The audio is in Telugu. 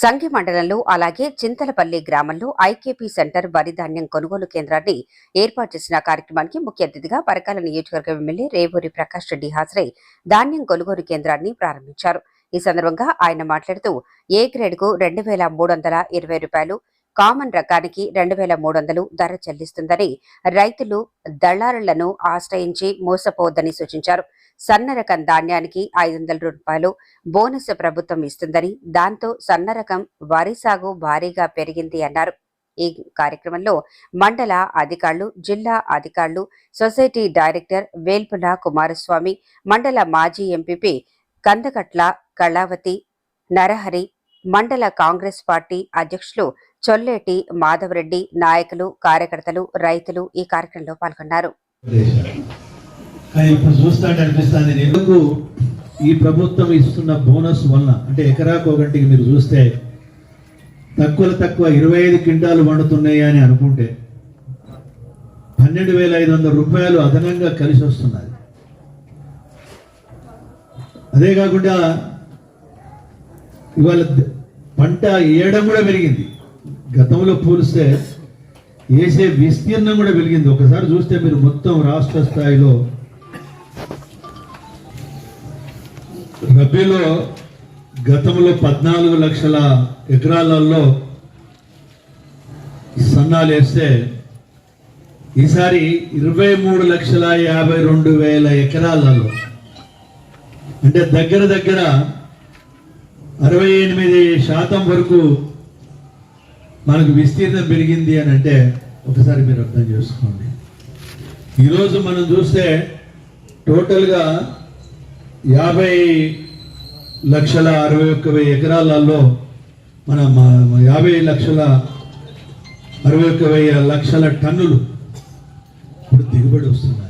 సంఘి మండలంలో అలాగే చింతలపల్లి గ్రామంలో ఐకేపీ సెంటర్ వరి ధాన్యం కొనుగోలు కేంద్రాన్ని ఏర్పాటు చేసిన కార్యక్రమానికి ముఖ్య అతిథిగా పరకాల నియోజకవర్గ ఎమ్మెల్యే రేవూరి ప్రకాష్ రెడ్డి హాజరై ధాన్యం కొనుగోలు కేంద్రాన్ని ప్రారంభించారు. ఈ సందర్భంగా ఆయన మాట్లాడుతూ ఏ గ్రేడ్కు 2320 రూపాయలు, కామన్ రకానికి 2300 ధర చెల్లిస్తుందని, రైతులు దళారులను ఆశ్రయించి మోసపోవద్దని సూచించారు. సన్న రకం ధాన్యానికి 500 రూపాయలు బోనస్ ప్రభుత్వం ఇస్తుందని, దాంతో సన్న రకం వరి సాగు భారీగా పెరిగింది అన్నారు. ఈ కార్యక్రమంలో మండల అధికారులు, జిల్లా అధికారులు, సొసైటీ డైరెక్టర్ వేల్పుల కుమారస్వామి, మండల మాజీ ఎంపీపీ కందకట్ల కళావతి, నరహరి, మండల కాంగ్రెస్ పార్టీ అధ్యక్షులు చొల్లేటి మాధవరెడ్డి, నాయకులు, కార్యకర్తలు, రైతులు ఈ కార్యక్రమంలో పాల్గొన్నారు. ఈ ప్రభుత్వం ఇస్తున్న బోనస్ వలన అంటే ఎకరాకు ఒకటికి మీరు చూస్తే తక్కువ 25 క్వింటాలు వండుతున్నాయి అని అనుకుంటే 12,500 రూపాయలు అదనంగా కలిసి వస్తున్నది. అదే కాకుండా ఇవాళ పంట వేయడం కూడా పెరిగింది. గతంలో పోలిస్తే వేసే విస్తీర్ణం కూడా పెరిగింది. ఒకసారి చూస్తే మీరు మొత్తం రాష్ట్ర స్థాయిలో రబీలో గతంలో 14 లక్షల ఎకరాలలో సన్నాలు వేస్తే ఈసారి 23,52,000 ఎకరాలలో అంటే దగ్గర 68% వరకు మనకు విస్తీర్ణం పెరిగింది అని అంటే ఒకసారి మీరు అర్థం చేసుకోండి. ఈరోజు మనం చూస్తే టోటల్గా 50,61,000 ఎకరాలలో మన 50,61,000 టన్నులు ఇప్పుడు దిగుబడి వస్తున్నాయి.